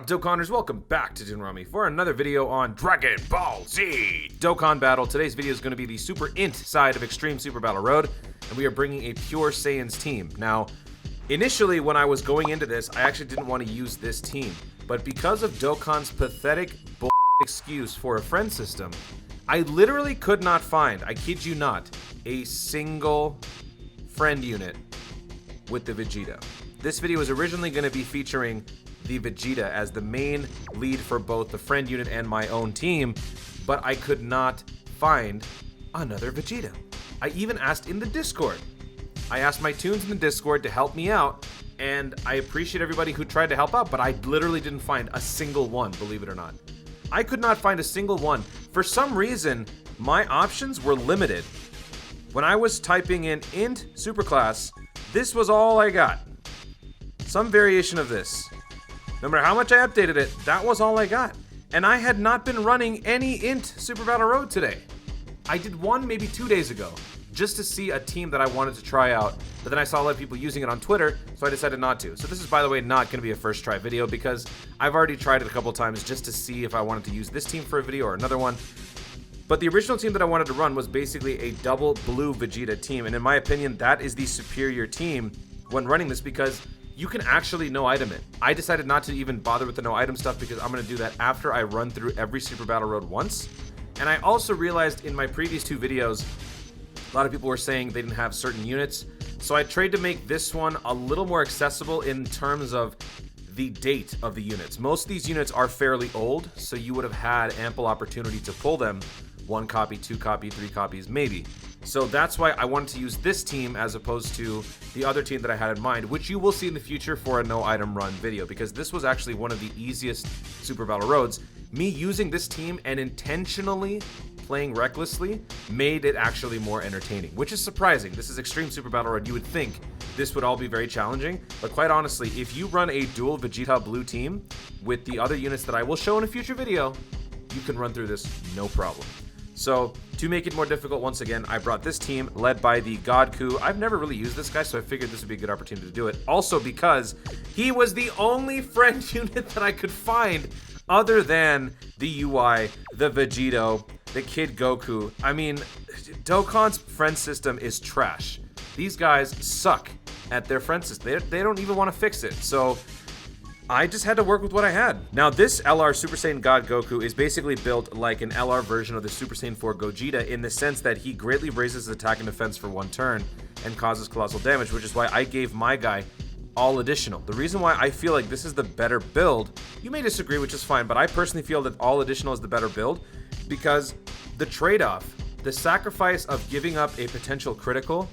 up, Dokkanners? Welcome back to Jinrami for another video on Dragon Ball Z Dokkan Battle. Today's video is going to be the Super INT side of Extreme Super Battle Road, and we are bringing a pure Saiyans team. Now, initially when I was going into this, I actually didn't want to use this team, but because of Dokkan's pathetic excuse for a friend system, I literally could not find, I kid you not, a single friend unit with the Vegeta. This video was originally going to be featuring the Vegeta as the main lead for both the friend unit and my own team, but I could not find another Vegeta. I even asked in the Discord. I asked my tunes in the Discord to help me out, and I appreciate everybody who tried to help out, but I literally didn't find a single one, believe it or not. I could not find a single one. For some reason, my options were limited. When I was typing in INT Superclass, this was all I got. Some variation of this. No matter how much I updated it, that was all I got. And I had not been running any INT Super Battle Road today. I did one maybe 2 days ago, just to see a team that I wanted to try out, but then I saw a lot of people using it on Twitter, so I decided not to. So this is, by the way, not going to be a first try video because I've already tried it a couple times just to see if I wanted to use this team for a video or another one. But the original team that I wanted to run was basically a double blue Vegeta team, and in my opinion, that is the superior team when running this because you can actually no item it. I decided not to even bother with the no item stuff because I'm going to do that after I run through every Super Battle Road once. And I also realized in my previous two videos, a lot of people were saying they didn't have certain units. So I tried to make this one a little more accessible in terms of the date of the units. Most of these units are fairly old, so you would have had ample opportunity to pull them. 1 copy, 2 copy, 3 copies, maybe. So that's why I wanted to use this team as opposed to the other team that I had in mind, which you will see in the future for a no item run video, because this was actually one of the easiest Super Battle Roads. Me using this team and intentionally playing recklessly made it actually more entertaining, which is surprising. This is Extreme Super Battle Road. You would think this would all be very challenging, but quite honestly, if you run a dual Vegeta blue team with the other units that I will show in a future video, you can run through this no problem. So, to make it more difficult, once again, I brought this team led by the God Goku. I've never really used this guy, so I figured this would be a good opportunity to do it. Also because he was the only friend unit that I could find other than the UI, the Vegito, the Kid Goku. I mean, Dokkan's friend system is trash. These guys suck at their friend system. They don't even want to fix it. So I just had to work with what I had. Now, this LR Super Saiyan God Goku is basically built like an LR version of the Super Saiyan 4 Gogeta in the sense that he greatly raises his attack and defense for 1 turn and causes colossal damage, which is why I gave my guy all additional. The reason why I feel like this is the better build, you may disagree, which is fine, but I personally feel that all additional is the better build because the trade-off, the sacrifice of giving up a potential critical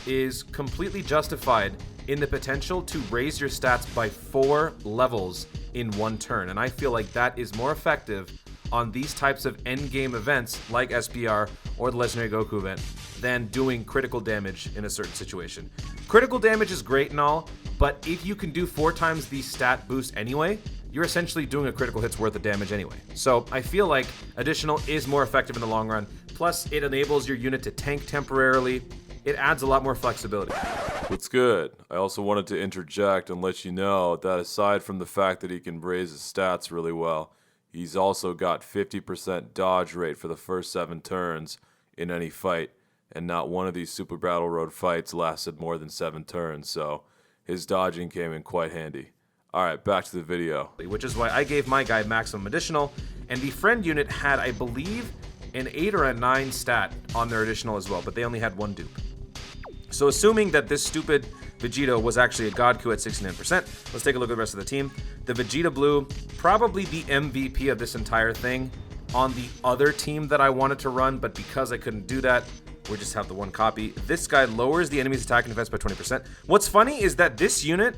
is completely justified in the potential to raise your stats by 4 levels in 1 turn. And I feel like that is more effective on these types of endgame events like SBR or the Legendary Goku event than doing critical damage in a certain situation. Critical damage is great and all, but if you can do 4 times the stat boost anyway, you're essentially doing a critical hit's worth of damage anyway. So I feel like additional is more effective in the long run. Plus, it enables your unit to tank temporarily. It adds a lot more flexibility. What's good? I also wanted to interject and let you know that aside from the fact that he can raise his stats really well, he's also got 50% dodge rate for the first 7 turns in any fight, and not one of these Super Battle Road fights lasted more than 7 turns, so his dodging came in quite handy. Alright, back to the video. Which is why I gave my guy maximum additional, and the friend unit had, I believe, an 8 or a 9 stat on their additional as well, but they only had 1 dupe. So assuming that this stupid Vegito was actually a God Goku at 69%, let's take a look at the rest of the team. The Vegeta Blue, probably the MVP of this entire thing on the other team that I wanted to run, but because I couldn't do that, we just have the 1 copy. This guy lowers the enemy's attack and defense by 20%. What's funny is that this unit,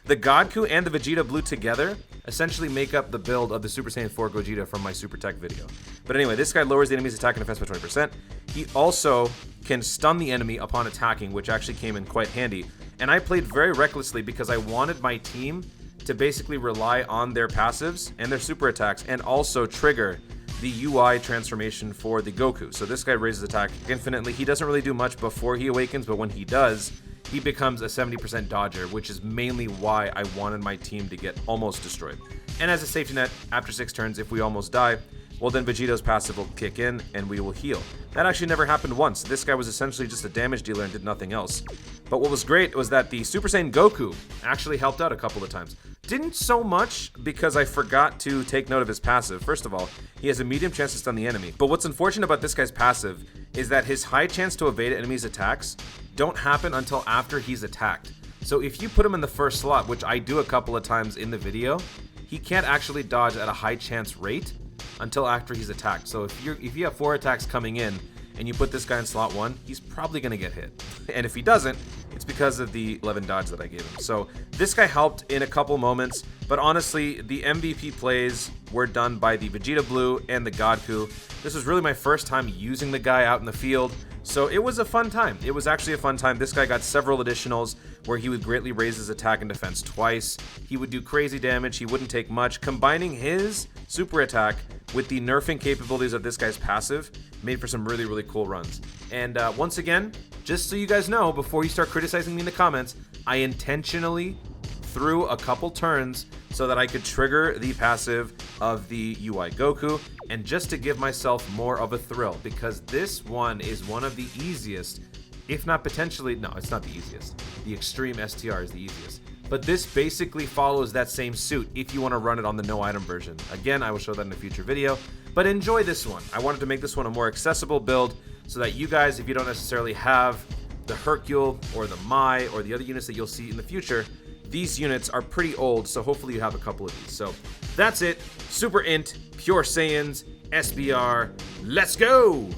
the God Goku and the Vegeta Blue together, essentially make up the build of the Super Saiyan 4 Gogeta from my Super Tech video. But anyway, this guy lowers the enemy's attack and defense by 20%. He also can stun the enemy upon attacking, which actually came in quite handy. And I played very recklessly because I wanted my team to basically rely on their passives and their super attacks and also trigger the UI transformation for the Goku. So this guy raises attack infinitely. He doesn't really do much before he awakens, but when he does, he becomes a 70% dodger, which is mainly why I wanted my team to get almost destroyed. And as a safety net, after 6 turns, if we almost die, well then Vegito's passive will kick in and we will heal. That actually never happened once. This guy was essentially just a damage dealer and did nothing else. But what was great was that the Super Saiyan Goku actually helped out a couple of times. Didn't so much because I forgot to take note of his passive. First of all, he has a medium chance to stun the enemy. But what's unfortunate about this guy's passive is that his high chance to evade enemies' attacks don't happen until after he's attacked. So if you put him in the first slot, which I do a couple of times in the video, he can't actually dodge at a high chance rate until after he's attacked. So if you have 4 attacks coming in and you put this guy in slot 1, he's probably going to get hit. And if he doesn't, it's because of the 11 dodge that I gave him. So this guy helped in a couple moments, but honestly, the MVP plays were done by the Vegeta Blue and the God Goku. This was really my first time using the guy out in the field, so it was a fun time. It was actually a fun time. This guy got several additionals where he would greatly raise his attack and defense twice. He would do crazy damage. He wouldn't take much. Combining his super attack with the nerfing capabilities of this guy's passive made for some really, really cool runs. And once again, just so you guys know, before you start criticizing me in the comments, I intentionally threw a couple turns so that I could trigger the passive of the UI Goku, and just to give myself more of a thrill, because this one is one of the easiest, if not potentially, no, it's not the easiest. The Extreme STR is the easiest. But this basically follows that same suit if you want to run it on the no item version. Again, I will show that in a future video, but enjoy this one. I wanted to make this one a more accessible build so that you guys, if you don't necessarily have the Hercule or the Mai or the other units that you'll see in the future, these units are pretty old, so hopefully you have a couple of these. So that's it. Super Int, Pure Saiyans, SBR, let's go!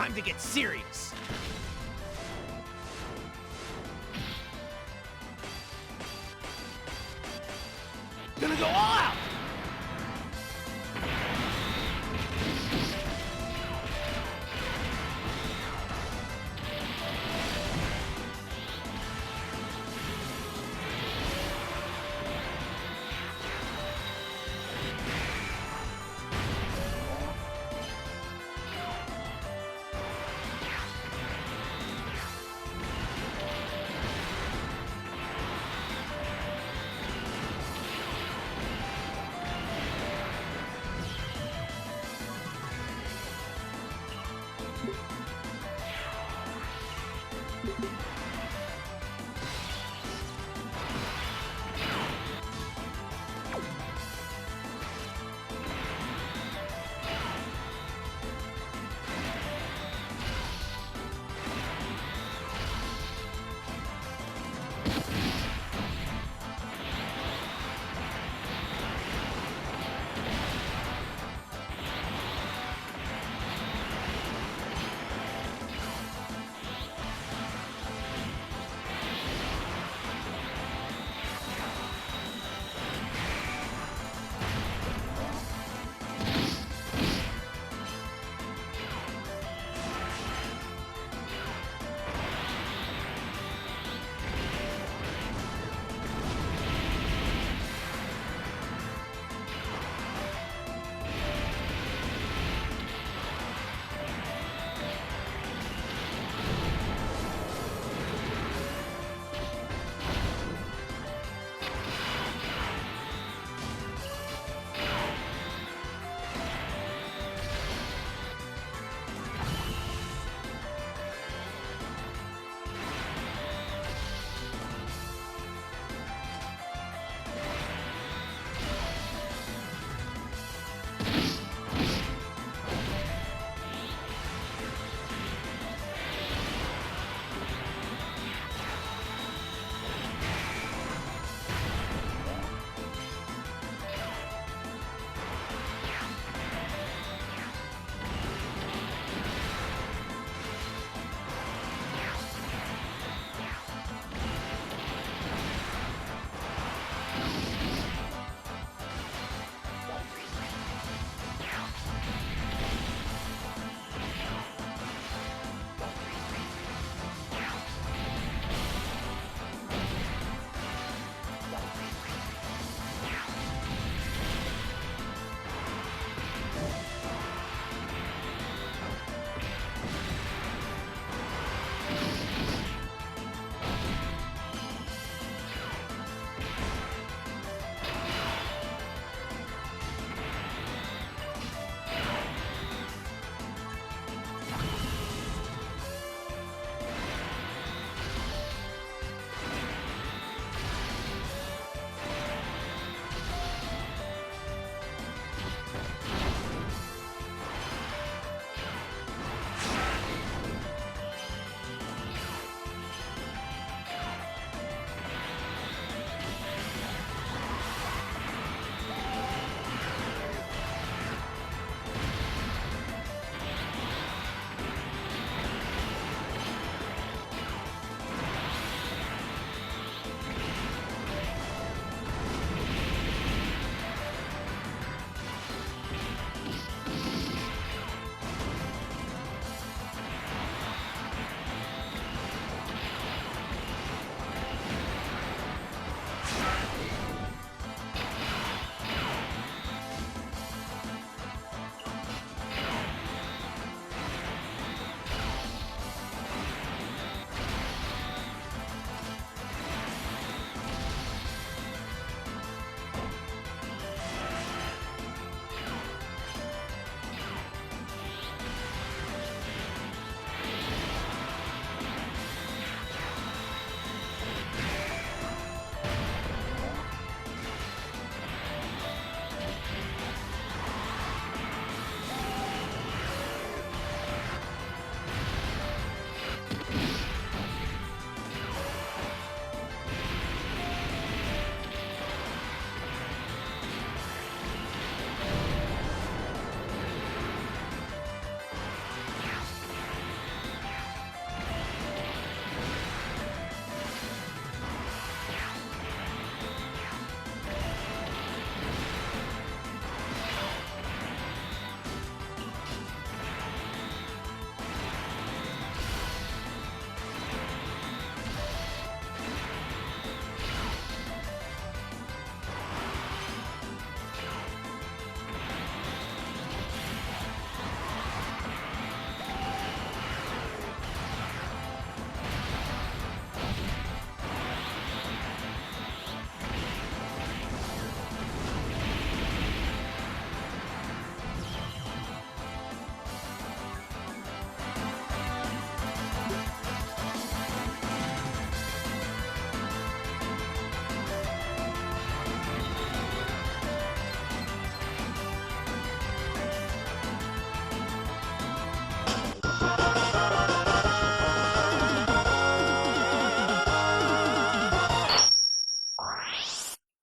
time to get serious. Gonna go all out.